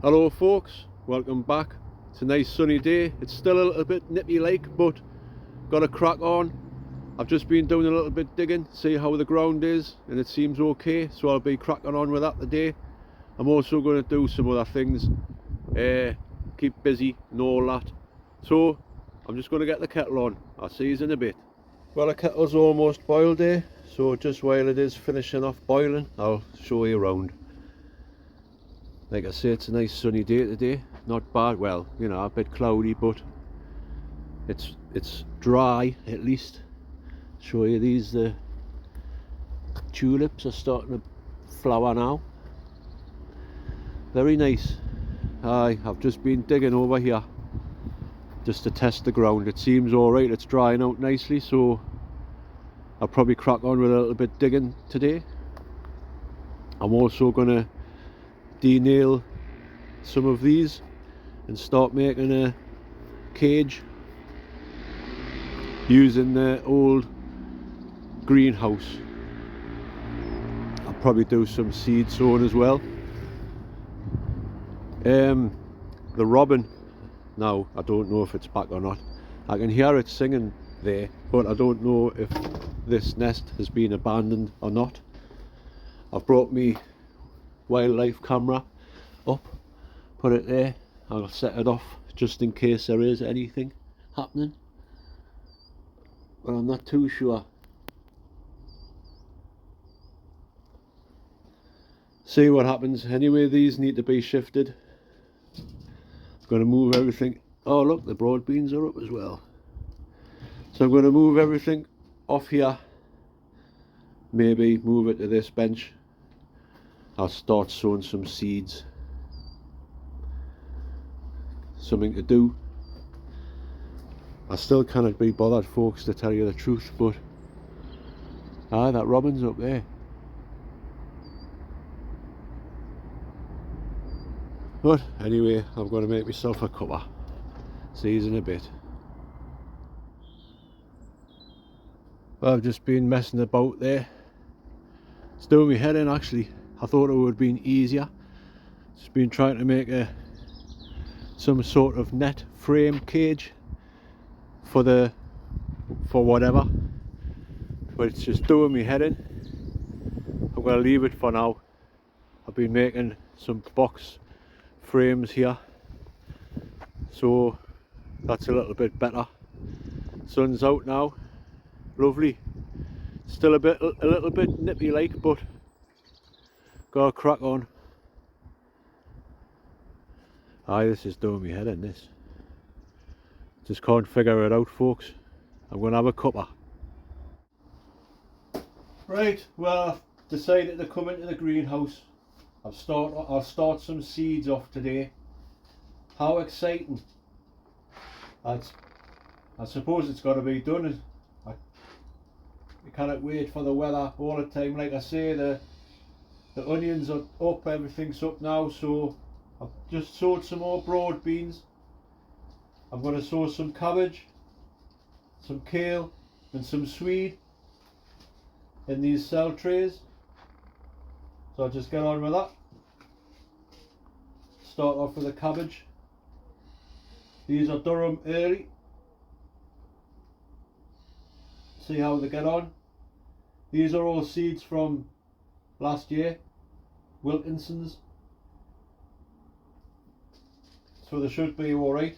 Hello folks, welcome back. It's a nice sunny day. It's still a little bit nippy like, but got a crack on. I've just been doing a little bit digging, see how the ground is, and it seems okay, so I'll be cracking on with that today. I'm also going to do some other things, keep busy and all that. So I'm just going to get the kettle on. I'll see you in a bit. Well, the kettle's almost boiled there, so just while it is finishing off boiling, I'll show you around. Like I say, it's a nice sunny day today. Not bad, well, you know, a bit cloudy, but it's dry at least. Show you these, the tulips are starting to flower now. Very nice. I've just been digging over here just to test the ground. It seems alright, it's drying out nicely, so I'll probably crack on with a little bit digging today. I'm also going to denail some of these and start making a cage using the old greenhouse. I'll probably do some seed sowing as well. The robin, now I don't know if it's back or not. I can hear it singing there, but I don't know if this nest has been abandoned or not. I've brought me wildlife camera up, put it there. I'll set it off just in case there is anything happening, but I'm not too sure. See what happens. Anyway, these need to be shifted. I'm going to move everything. Oh look, the broad beans are up as well. So I'm going to move everything off here, maybe move it to this bench. I'll start sowing some seeds. Something to do. I still cannot be bothered, folks, to tell you the truth, but that robin's up there. But anyway, I'm going to make myself a cuppa. See you in a bit. Well, I've just been messing about there. It's doing me head in actually. I thought it would have been easier. Just been trying to make some sort of net frame cage for whatever, but it's just doing me head in. I'm going to leave it for now. I've been making some box frames here, so that's a little bit better. Sun's out now, lovely. Still a little bit nippy like, but got a crack on. This is doing me head in, this. Just can't figure it out, folks. I'm going to have a cuppa. Right, well, I've decided to come into the greenhouse. I'll start some seeds off today. How exciting. I suppose it's got to be done. I cannot wait for the weather all the time. Like I say, the onions are up, everything's up now, so I've just sowed some more broad beans. I'm going to sow some cabbage, some kale and some swede in these cell trays. So I'll just get on with that. Start off with the cabbage. These are Durham early. See how they get on. These are all seeds from last year, Wilkinson's. So they should be alright.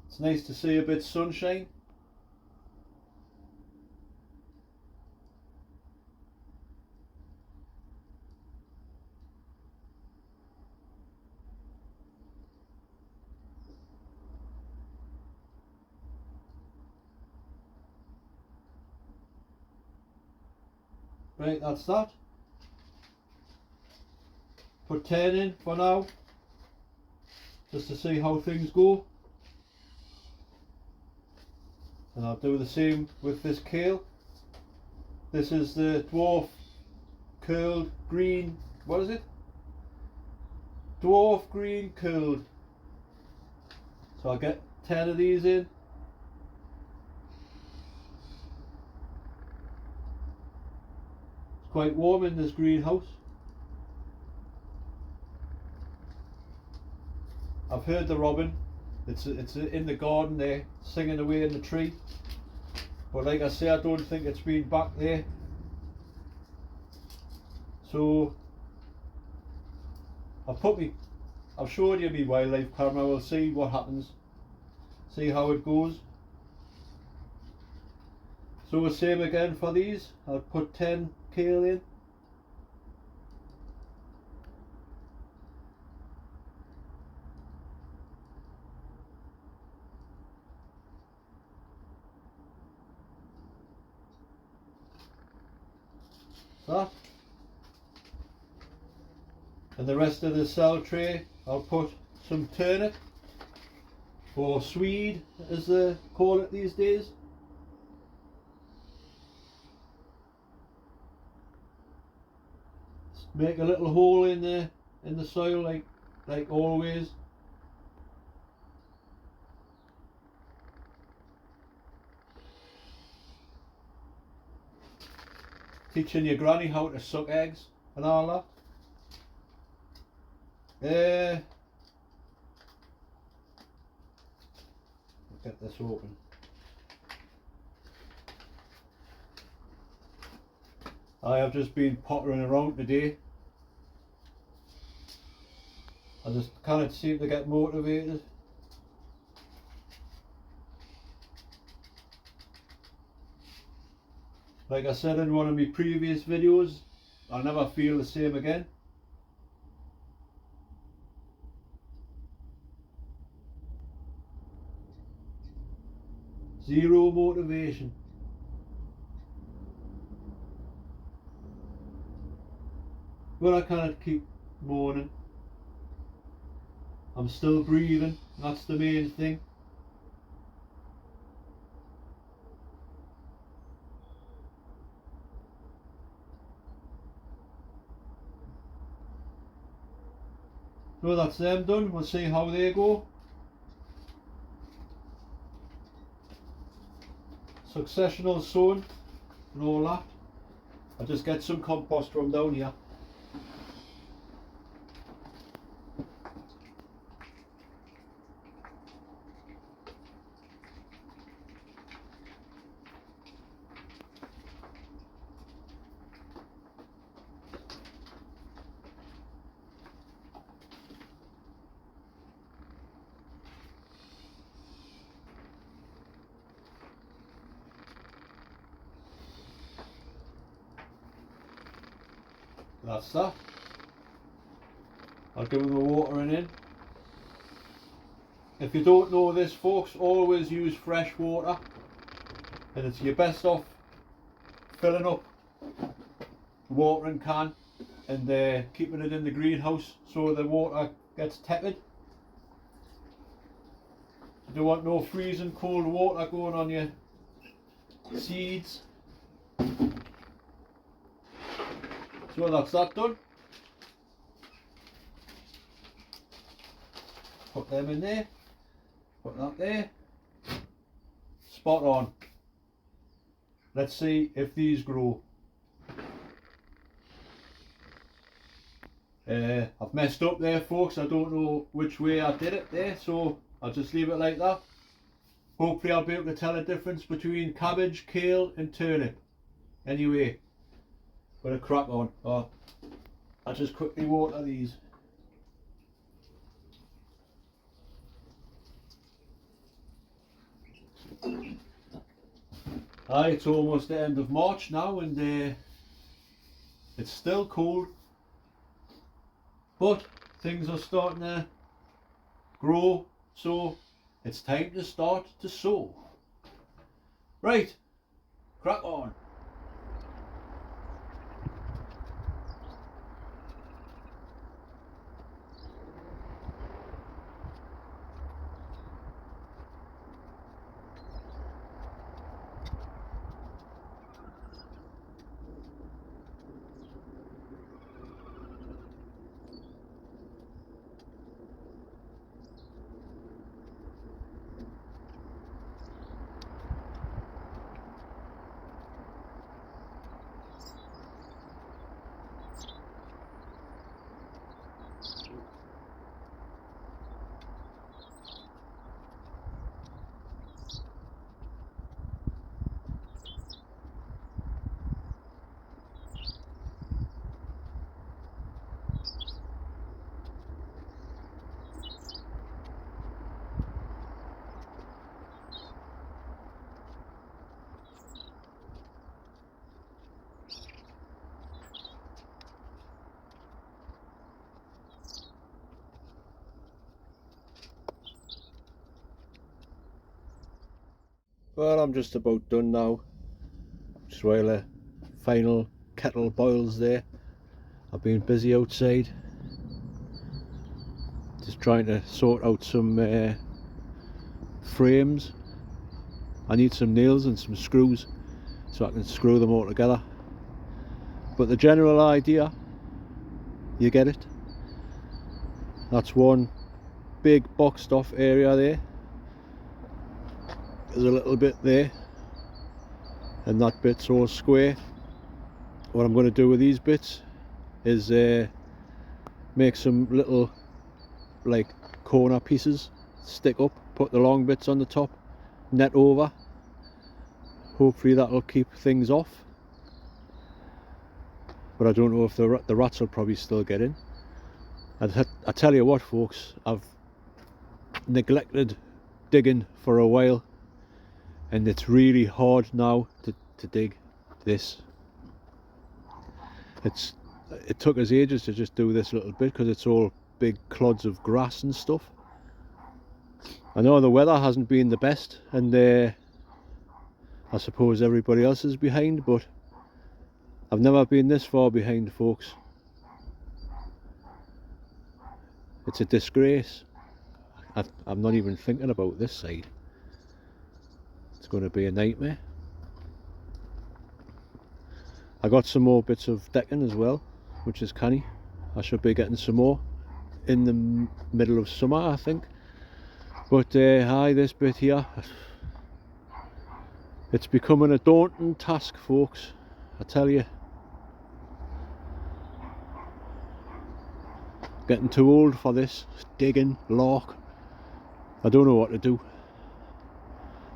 It's nice to see a bit sunshine. Right, that's that. Put 10 in for now, just to see how things go. And I'll do the same with this kale. This is the dwarf curled green, what is it? Dwarf green curled. So I'll get 10 of these in. quite warm in this greenhouse. I've heard the robin. It's in the garden there, singing away in the tree. But like I say, I don't think it's been back there. So I've showed you my wildlife camera. We'll see what happens. See how it goes. So the same again for these. I'll put 10 kale in. That. And the rest of the cell tray, I'll put some turnip, or swede as they call it these days. Make a little hole in the soil like always. Teaching your granny how to suck eggs and all that. Get this open. I have just been pottering around today. I just can't seem to get motivated. Like I said in one of my previous videos, I'll never feel the same again. Zero motivation. But I can't keep moaning. I'm still breathing, that's the main thing. So that's them done, we'll see how they go. Successional sowing and all that. I'll just get some compost from down here. That's that. I'll give them the watering in. If you don't know this, folks, always use fresh water, and it's your best off filling up the watering can and keeping it in the greenhouse so the water gets tepid. You don't want no freezing cold water going on your seeds. So that's that done. Put them in there, put that there. Spot on. Let's see if these grow. I've messed up there, folks. I don't know which way I did it there, so I'll just leave it like that. Hopefully I'll be able to tell the difference between cabbage, kale and turnip. Anyway, gonna crack on. I'll just quickly water these. It's almost the end of March now, and it's still cold, but things are starting to grow, so it's time to start to sow. Right, crack on. Well, I'm just about done now. Just while the final kettle boils there. I've been busy outside, just trying to sort out some frames. I need some nails and some screws so I can screw them all together. But the general idea, you get it. That's one big boxed off area there. There's a little bit there, and that bit's all square. What I'm going to do with these bits is make some little like corner pieces, stick up, put the long bits on the top, net over. Hopefully that'll keep things off, but I don't know if the rats will probably still get in. I tell you what folks, I've neglected digging for a while, and it's really hard now to dig this. It took us ages to just do this little bit because it's all big clods of grass and stuff. I know the weather hasn't been the best, and I suppose everybody else is behind, but I've never been this far behind, folks. It's a disgrace. I'm not even thinking about this side. It's going to be a nightmare. I got some more bits of decking as well, which is canny. I should be getting some more in the middle of summer, I think. But hi, this bit here, it's becoming a daunting task, folks, I tell you. Getting too old for this digging lark. I don't know what to do.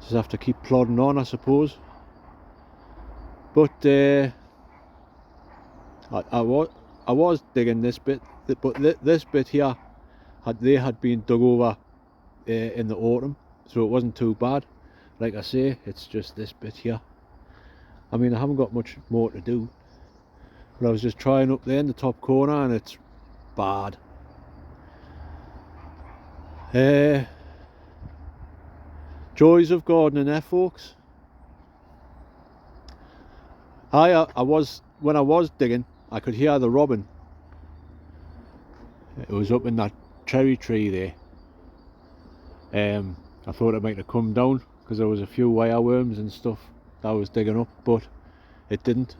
Just have to keep plodding on, I suppose. But I was digging this bit, but this bit here had been dug over in the autumn, so it wasn't too bad. Like I say, it's just this bit here. I mean, I haven't got much more to do, but I was just trying up there in the top corner, and it's bad. Joys of gardening, eh, folks? When I was digging, I could hear the robin. It was up in that cherry tree there. I thought it might have come down because there was a few wireworms and stuff that I was digging up, but it didn't.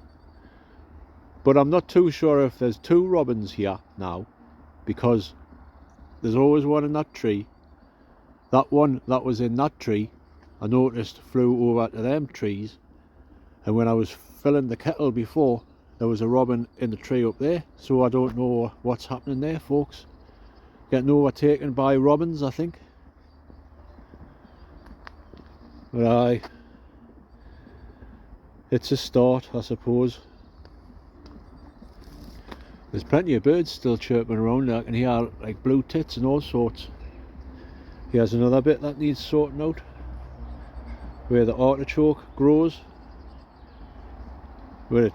But I'm not too sure if there's two robins here now, because there's always one in that tree. That one that was in that tree, I noticed flew over to them trees, and when I was filling the kettle before, there was a robin in the tree up there, so I don't know what's happening there, folks. Getting overtaken by robins, I think. But aye, it's a start, I suppose. There's plenty of birds still chirping around. I can hear like blue tits and all sorts. Here's another bit that needs sorting out, where the artichoke grows. Where,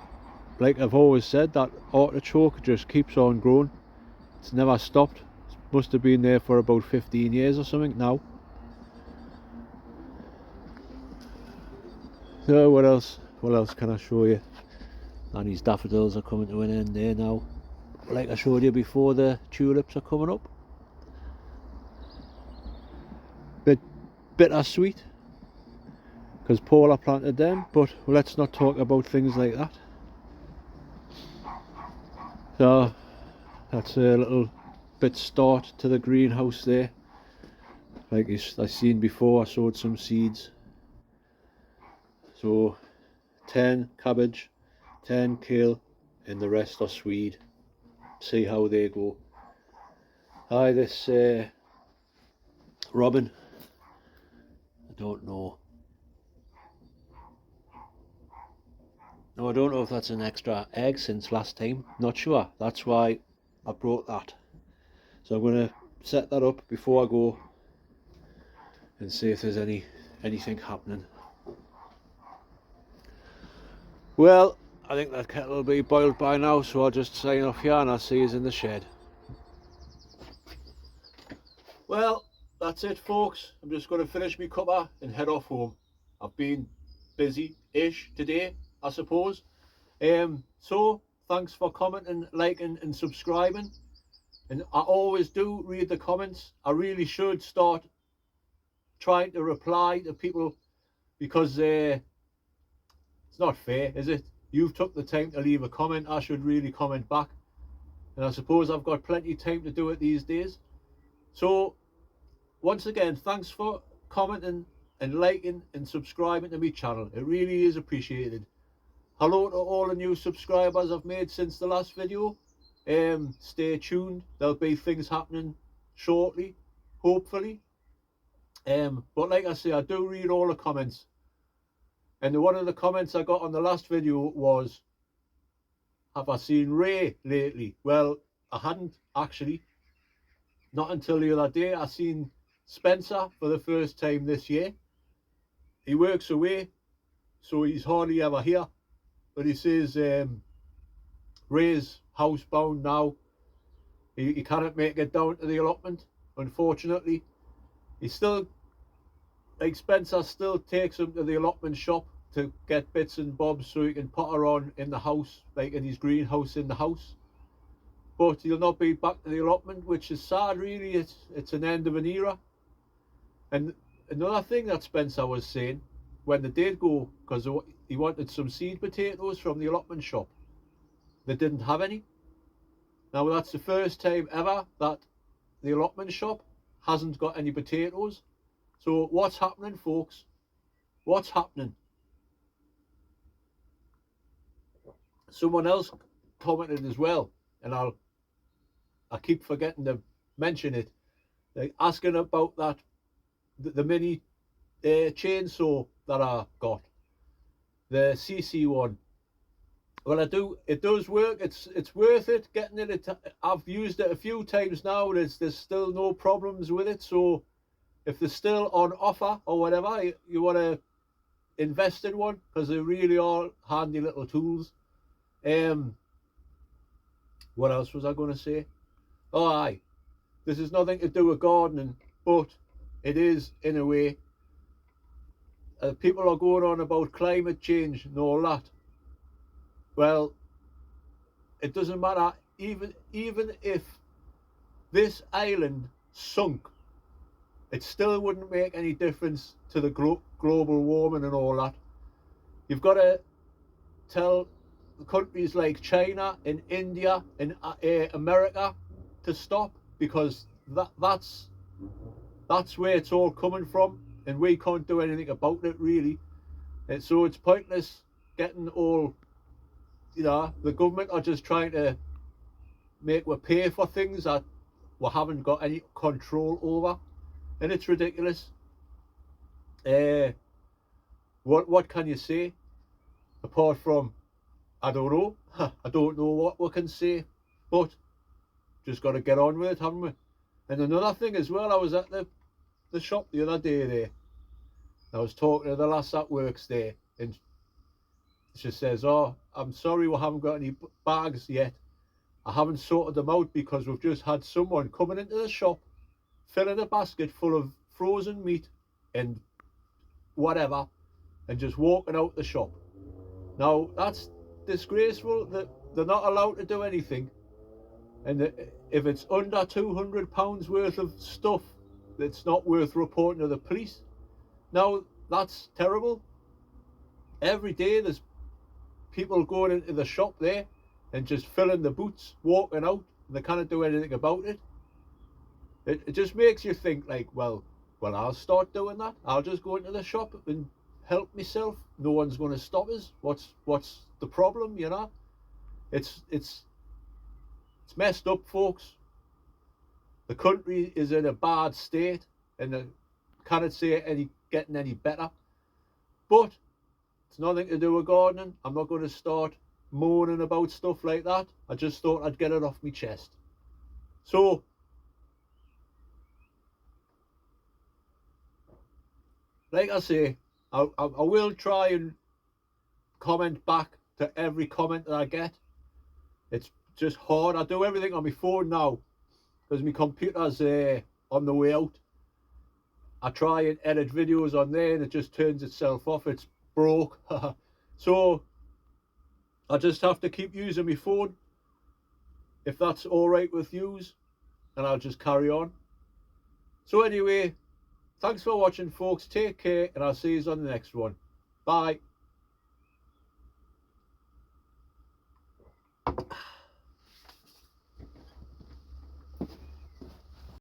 like I've always said, that artichoke just keeps on growing. It's never stopped. It must have been there for about 15 years or something now. So what else can I show you? And these daffodils are coming to an end there now. Like I showed you before, the tulips are coming up. Bit bittersweet, because Paula planted them, but let's not talk about things like that. So that's a little bit start to the greenhouse there. Like I seen before, I sowed some seeds. So 10 cabbage, 10 kale, and the rest are swede. See how they go. Aye, this robin, I don't know. No, I don't know if that's an extra egg since last time. Not sure. That's why I brought that. So I'm going to set that up before I go and see if there's anything happening. Well, I think that kettle will be boiled by now, so I'll just sign off here and I'll see you in the shed. Well, that's it folks. I'm just going to finish my cuppa and head off home. I've been busy-ish today, I suppose. So thanks for commenting, liking and subscribing. And I always do read the comments. I really should start trying to reply to people, because it's not fair, is it? You've took the time to leave a comment, I should really comment back. And I suppose I've got plenty of time to do it these days. So once again, thanks for commenting and liking and subscribing to my channel. It really is appreciated. Hello to all the new subscribers I've made since the last video. Stay tuned, there'll be things happening shortly, hopefully. But like I say, I do read all the comments. And one of the comments I got on the last video was, have I seen Ray lately? Well, I hadn't actually. Not until the other day. I seen Spencer for the first time this year. He works away, so he's hardly ever here. But he says Ray's housebound now. He cannot make it down to the allotment, unfortunately. He still, like Spencer, still takes him to the allotment shop to get bits and bobs so he can potter on in the house, like in his greenhouse in the house. But he'll not be back to the allotment, which is sad, really. It's an end of an era. And another thing that Spencer was saying, when they did go, because he wanted some seed potatoes from the allotment shop, they didn't have any. Now that's the first time ever that the allotment shop hasn't got any potatoes. So what's happening, folks? What's happening? Someone else commented as well, and I keep forgetting to mention it, like asking about that the mini chainsaw that I got, the CC one. Well, it does work. It's worth it getting it. I've used it a few times now. There's still no problems with it. So if they're still on offer or whatever, you want to invest in one, because they really are handy little tools. What else was I going to say? Oh, aye, this is nothing to do with gardening, but it is in a way. People are going on about climate change and all that. Well, it doesn't matter. Even if this island sunk, it still wouldn't make any difference to the global warming and all that. You've got to tell countries like China and India and America to stop, because that's where it's all coming from, and we can't do anything about it, really. And so it's pointless getting all, the government are just trying to make we pay for things that we haven't got any control over, and it's ridiculous. What can you say apart from, I don't know. I don't know what we can say, but just got to get on with it, haven't we? And another thing as well, I was at the shop the other day there. I was talking to the lass that works there, and she says, oh, I'm sorry we haven't got any bags yet. I haven't sorted them out because we've just had someone coming into the shop, filling a basket full of frozen meat and whatever, and just walking out the shop. Now, that's disgraceful. That they're not allowed to do anything. And if it's under £200 worth of stuff, it's not worth reporting to the police. Now, that's terrible. Every day there's people going into the shop there and just filling the boots, walking out, and they can't do anything about it. It just makes you think, like, well, I'll start doing that. I'll just go into the shop and help myself. No one's going to stop us. What's the problem? It's messed up, folks. The country is in a bad state, and I cannot say getting any better. But it's nothing to do with gardening. I'm not going to start moaning about stuff like that. I just thought I'd get it off my chest. So, like I say, I will try and comment back to every comment that I get. It's just hard. I do everything on my phone now because my computer's on the way out. I try and edit videos on there and it just turns itself off. It's broke. So I just have to keep using my phone, if that's all right with yous, and I'll just carry on. So anyway, thanks for watching, folks. Take care, and I'll see you on the next one. Bye.